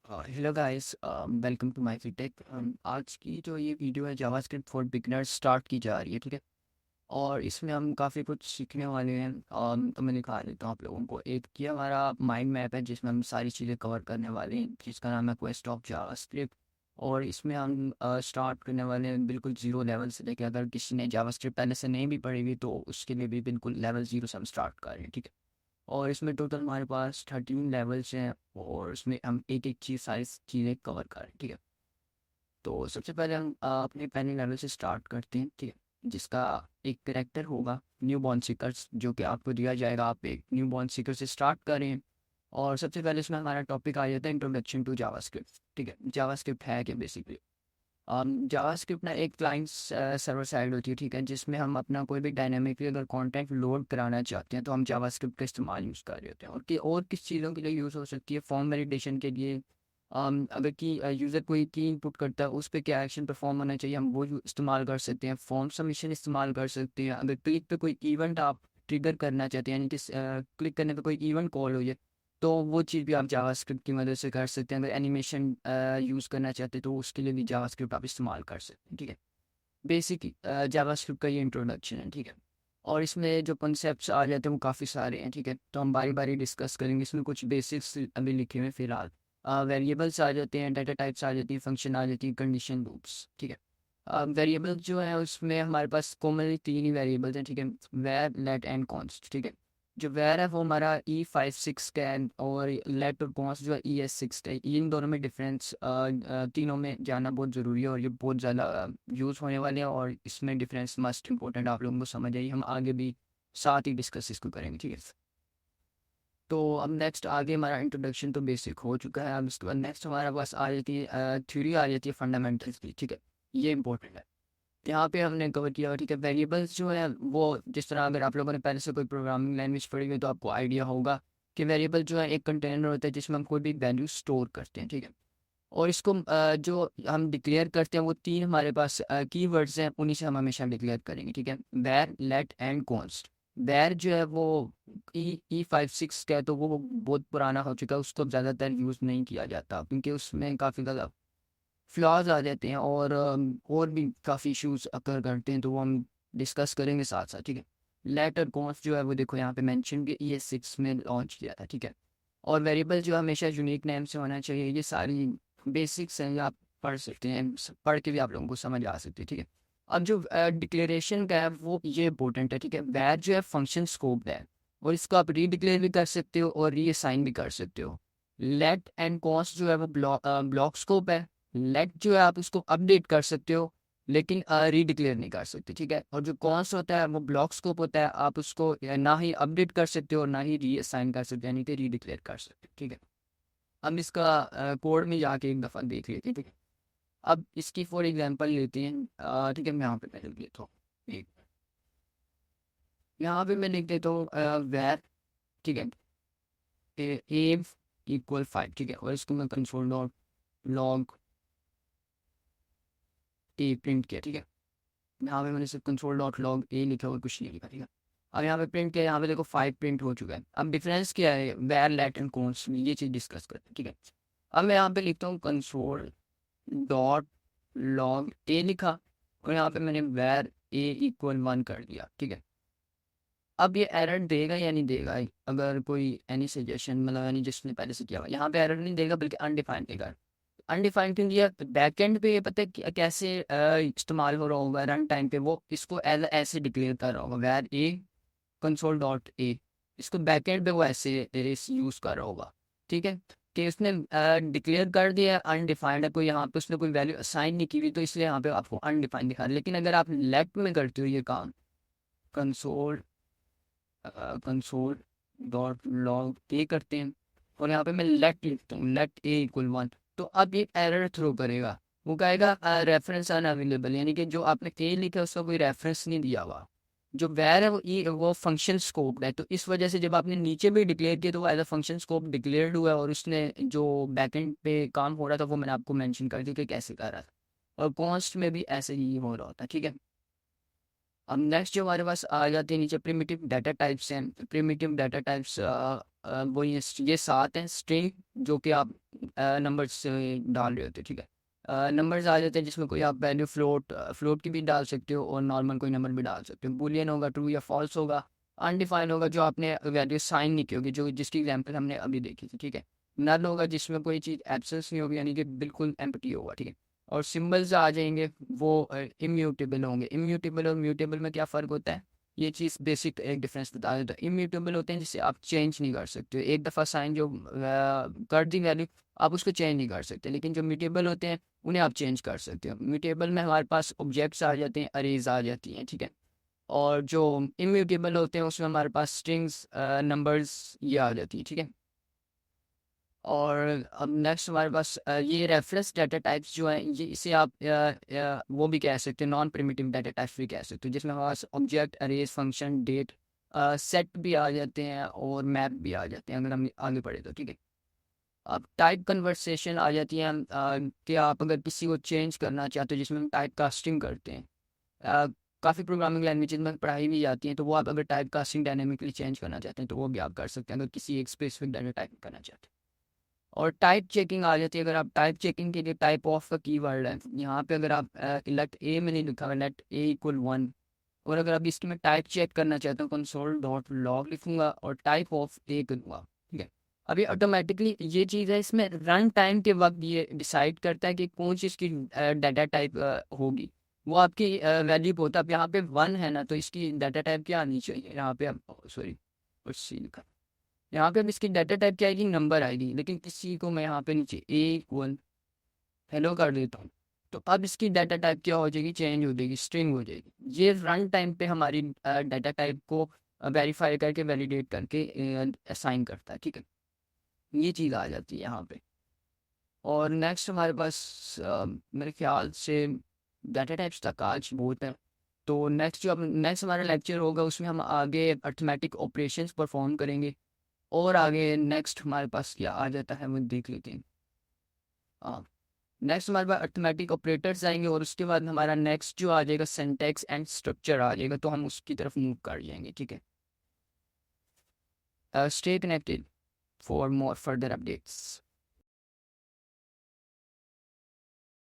Hello guys, welcome to my फिटेक। आज की जो ये वीडियो है जावास्क्रिप्ट फॉर बिगनर्स स्टार्ट की जा रही है, ठीक है। और इसमें हम काफ़ी कुछ सीखने वाले हैं। तो मैं दिखा देता हूँ आप लोगों को। एक ये हमारा माइंड मैप है जिसमें हम सारी चीज़ें कवर करने वाले हैं, जिसका नाम है क्वेस्ट ऑफ जावास्क्रिप्ट। और इसमें हम स्टार्ट करने वाले हैं बिल्कुल ज़ीरो लेवल से लेकर। अगर किसी ने जावास्क्रिप्ट पहले से नहीं भी पढ़ी हुई तो उसके लिए भी बिल्कुल लेवल ज़ीरो से हम स्टार्ट कर रहे हैं, ठीक है। और इसमें टोटल हमारे पास 13 लेवल्स हैं और उसमें हम एक एक चीज़ सारी चीज़ें कवर करें, ठीक है। तो सबसे पहले हम अपने पहले लेवल से स्टार्ट करते हैं, ठीक है, जिसका एक करेक्टर होगा न्यू बॉर्न सीकर्स, जो कि आपको दिया जाएगा। आप एक न्यू बॉर्न सीकर से स्टार्ट करें। और सबसे पहले इसमें हमारा टॉपिक आ जाता है इंट्रोडक्शन टू जावास्क्रिप्ट, ठीक है। जावास्क्रिप्ट है क्या बेसिकली? जावास्क्रिप्ट ना एक क्लाइंट सर्वर साइड होती है, ठीक है, जिसमें हम अपना कोई भी डायनामिकली अगर कंटेंट लोड कराना चाहते हैं तो हम जावास्क्रिप्ट का इस्तेमाल यूज़ कर रहे होते हैं। और किस चीज़ों के लिए यूज़ हो सकती है? फॉर्म वैलिडेशन के लिए। अगर कि यूज़र कोई की इनपुट करता है, उस पे क्या एक्शन परफॉर्म होना चाहिए, हम वो इस्तेमाल कर सकते हैं। फॉर्म सबमिशन इस्तेमाल कर सकते हैं। अगर क्लिक पे कोई इवेंट आप ट्रिगर करना चाहते हैं, यानी कि क्लिक करने पे कोई इवेंट कॉल हो जाए, तो वो चीज़ भी आप जावास्क्रिप्ट की मदद से कर सकते हैं। अगर एनिमेशन यूज़ करना चाहते हैं तो उसके लिए भी जावास्क्रिप्ट आप इस्तेमाल कर सकते हैं, ठीक है। बेसिक जावास्क्रिप्ट का ये इंट्रोडक्शन है, ठीक है। और इसमें जो कॉन्सेप्ट्स आ जाते हैं वो काफ़ी सारे हैं, ठीक है। तो हम बारी बारी डिस्कस करेंगे। इसमें कुछ बेसिक्स अभी लिखे हुए हैं फिलहाल। वेरिएबल्स आ जाते हैं, डाटा टाइप्स आ जाती हैं, फंक्शन आ जाती है, कंडीशन लूप्स, ठीक है। वेरिएबल जो है उसमें हमारे पास कॉमनली तीन ही वेरिएबल्स हैं, ठीक है। वेर, लेट एंड कॉन्स्ट, ठीक है। जो वेर है वो हमारा E56 का है और लेट और कॉन्स्ट जो है ES6 का है। इन दोनों में डिफरेंस तीनों में जानना बहुत ज़रूरी है और ये बहुत ज़्यादा यूज़ होने वाले हैं। और इसमें डिफरेंस मस्ट इम्पोर्टेंट आप लोगों को समझ आइए। हम आगे भी साथ ही डिस्कस इसको करेंगे, ठीक है। तो अब नेक्स्ट आगे हमारा इंट्रोडक्शन तो बेसिक हो चुका है। अब इसके बाद नेक्स्ट हमारा पास आ जाती है थ्योरी, आ जाती है फंडामेंटल्स की, ठीक है। ये इंपॉर्टेंट है। यहाँ पे हमने कवर किया, ठीक है। वेरिएबल्स जो है वो जिस तरह अगर आप लोगों ने पहले से कोई प्रोग्रामिंग लैंग्वेज पढ़ी हुई है तो आपको आइडिया होगा कि वेरिएबल जो है एक कंटेनर होता है जिसमें हम कोई भी वैल्यू स्टोर करते हैं, ठीक है। और इसको जो हम डिक्लेयर करते हैं वो तीन हमारे पास कीवर्ड्स हैं, उन्हीं से हम हमेशा डिक्लेयर करेंगे, ठीक है। वैर, लेट एंड कॉन्स्ट। वैर जो है वो E56 का है, तो वो बहुत पुराना हो चुका है, उसको ज़्यादातर यूज़ नहीं किया जाता क्योंकि उसमें काफ़ी ज़्यादा फ्लॉज आ जाते हैं और भी काफ़ी इश्यूज अकर करते हैं, तो वो हम डिस्कस करेंगे साथ साथ, ठीक है। लेटर कॉन्स्ट जो है वो देखो यहाँ पे मेंशन कि ES6 में लॉन्च किया था, ठीक है। और वेरिएबल जो हमेशा यूनिक नेम से होना चाहिए। ये सारी बेसिक्स हैं, ये आप पढ़ सकते हैं, पढ़ के भी आप लोगों को समझ आ सकती है, ठीक है। अब जो डिक्लेरेशन का है वो ये इंपॉर्टेंट है, ठीक है। वैर जो है फंक्शन स्कोप है और इसको आप रीडिक्लेयर भी कर सकते हो और रीअसाइन भी कर सकते हो। लेट एंड कॉस्ट जो है वो ब्लॉक स्कोप है। लेट जो है आप उसको अपडेट कर सकते हो लेकिन रीडिक्लेयर नहीं कर सकते, ठीक है। और जो कॉन्स्ट होता है वो ब्लॉक स्कोप होता है, आप उसको ना ही अपडेट कर सकते हो ना ही रीअसाइन कर सकते हो, यानी कि रीडिक्लेयर कर सकते हो, ठीक है। हम इसका कोड में जाके एक दफ़ा देख लेते हैं, ठीक है। अब इसकी फॉर एग्जांपल लेते हैं, ठीक है। मैं यहाँ पे मैं लिख लेता हूँ एक, यहाँ पे मैं लिख देता हूँ वैर, ठीक है, एव इक्वल 5, ठीक है। और इसको मैं कंसोल डॉट लॉग ए प्रिंट किया, ठीक है। यहाँ पे मैंने सिर्फ कंसोल डॉट लॉग ए लिखा हुआ, कुछ नहीं लिखा, ठीक है। अब यहाँ पे प्रिंट किया, यहाँ पे देखो 5 प्रिंट हो चुका है। अब डिफरेंस क्या है वेर, लेट एंड कॉन्स्ट में, ये चीज़ डिस्कस करते हैं, ठीक है। अब मैं यहाँ पे लिखता हूँ कंसोल डॉट लॉग ए लिखा और यहाँ पे मैंने वेर ए इक्वल 1 कर दिया, ठीक है। अब ये एरर देगा या नहीं देगा? अगर कोई एनी सजेशन, मतलब यानी जिसने पहले से किया हुआ, यहाँ पे एरर नहीं देगा बल्कि अनडिफाइंड देगा। अनडिफाइंड क्यों दिया? बैकएंड पे ये पता है कैसे इस्तेमाल हो रहा होगा रन टाइम पे, वो इसको ऐसे डिक्लेयर कर रहा होगा var a console dot a. इसको बैकएंड पे वो ऐसे यूज़ कर रहा होगा, ठीक है। कि उसने डिक्लेयर कर दिया अनडिफाइंड है, कोई यहाँ पे उसने कोई वैल्यू असाइन नहीं की हुई, तो इसलिए यहाँ पे आपको अनडिफाइंड दिखा रहा है। लेकिन अगर आप लेफ्ट में करते हो ये काम, कंसोल कंसोल डॉट लॉग ए करते हैं और यहाँ पे मैं लेट लिखता हूँ, लेट ए इक्वल 1, तो अब ये एरर थ्रो करेगा। वो कहेगा रेफरेंस अनअवेलेबल, यानी कि जो आपने ए लिखा है उसका कोई रेफरेंस नहीं दिया हुआ। जो वैर है वो फंक्शन स्कोप है, तो इस वजह से जब आपने नीचे भी डिक्लेयर किया तो वो as a function scope declared हुआ है और उसने जो बैकएंड पे काम हो रहा था वो मैंने आपको मेंशन कर दिया कि कैसे कर रहा था। और कॉन्स्ट में भी ऐसे ही हो रहा होता है, ठीक है। अब नेक्स्ट जो हमारे पास आ जाते हैं नीचे प्रिमिटिव डाटा टाइप्स हैं। प्रिमिटिव डाटा टाइप्स वो ये 7 हैं। स्ट्रिंग जो कि आप नंबर्स डाल रहे होते हैं, ठीक है। नंबर्स आ जाते हैं जिसमें कोई आप वैल्यू फ्लोट की भी डाल सकते हो और नॉर्मल कोई नंबर भी डाल सकते हो। बूलियन होगा ट्रू या फॉल्स होगा, अनडिफाइंड होगा जो आपने वैल्यू साइन नहीं की होगी, जो जिसकी एग्जांपल हमने अभी देखी थी, ठीक है। नल होगा जिसमें कोई चीज़ एब्सेंस नहीं होगी, यानी कि बिल्कुल एम्प्टी होगा, ठीक है। और सिंबल्स आ जाएंगे वो इम्यूटेबल होंगे। इम्यूटेबल और म्यूटेबल में क्या फ़र्क होता है, ये चीज़ बेसिक एक डिफरेंस बता देता है। इम्यूटेबल होते हैं जिसे आप चेंज नहीं कर सकते हो, एक दफ़ा साइन जो कर दी वैल्यू आप उसको चेंज नहीं कर सकते। लेकिन जो म्यूटेबल होते हैं उन्हें आप चेंज कर सकते हो। म्यूटेबल में हमारे पास ऑब्जेक्ट्स आ जाते हैं, अरेज आ जाती हैं, ठीक है। और जो इम्यूटेबल होते हैं उसमें हमारे पास स्ट्रिंग्स, नंबर्स ये आ जाती हैं, ठीक है। और अब नेक्स्ट हमारे पास ये रेफरेंस डाटा टाइप्स जो हैं, ये इसे आप वो भी कह सकते हैं, नॉन प्रिमिटिव डाटा टाइप्स भी कह सकते हो, जिसमें हमारे पास object, arrays, function, date, set भी आ जाते हैं और मैप भी आ जाते हैं अगर हम आगे बढ़े तो, ठीक है। अब टाइप कन्वर्सेशन आ जाती है, कि आप अगर किसी को चेंज करना चाहते हो, जिसमें हम टाइप कास्टिंग करते हैं। काफ़ी प्रोग्रामिंग लैंग्वेजेस में पढ़ाई भी जाती है, तो वो आप अगर टाइप कास्टिंग डायनेमिकली चेंज करना चाहते हैं तो वो भी आप कर सकते हैं अगर किसी एक स्पेसिफिक डाटा टाइप करना चाहते हैं। और टाइप चेकिंग आ जाती है, अगर आप टाइप चेकिंग के लिए टाइप ऑफ का कीवर्ड है यहाँ पे, अगर आप लेट ए में नहीं लिखा हुआ, लेट ए इक्वल 1, और अगर आप इसकी मैं टाइप चेक करना चाहता हूँ कंसोल डॉट लॉग लिखूंगा और टाइप ऑफ ए करूँगा, ठीक है। अभी ऑटोमेटिकली ये चीज़ है, इसमें रन टाइम के वक्त ये डिसाइड करता है कि कौन सी इसकी डाटा टाइप होगी, वो आपकी वैल्यू पे होता है। अब यहाँ पे 1 है ना, तो इसकी डाटा टाइप क्या आनी चाहिए, यहाँ पे अब सॉरी कुछ लिखा, यहाँ पे अब इसकी डाटा टाइप क्या आएगी, नंबर आएगी। लेकिन किसी को मैं यहाँ पे नीचे ए इक्वल हेलो कर देता हूँ, तो अब इसकी डाटा टाइप क्या हो जाएगी, चेंज हो जाएगी, स्ट्रिंग हो जाएगी। ये रन टाइम पे हमारी डाटा टाइप को वेरीफाई करके वैलिडेट करके असाइन करता है, ठीक है। ये चीज़ आ जाती है यहाँ पे। और नेक्स्ट हमारे पास मेरे ख्याल से डाटा टाइप्स तक आज बहुत है। तो नेक्स्ट जो अब नेक्स्ट हमारा लेक्चर होगा उसमें हम आगे अर्थमेटिक ऑपरेशंस परफॉर्म करेंगे। और आगे नेक्स्ट हमारे पास क्या आ जाता है वो देख लेते हैं। हाँ, नेक्स्ट हमारे पास अर्थमेटिक ऑपरेटर्स आएंगे और उसके बाद हमारा नेक्स्ट जो आ जाएगा सिंटैक्स एंड स्ट्रक्चर आ जाएगा, तो हम उसकी तरफ मूव कर जाएंगे, ठीक है। Stay connected for more further updates.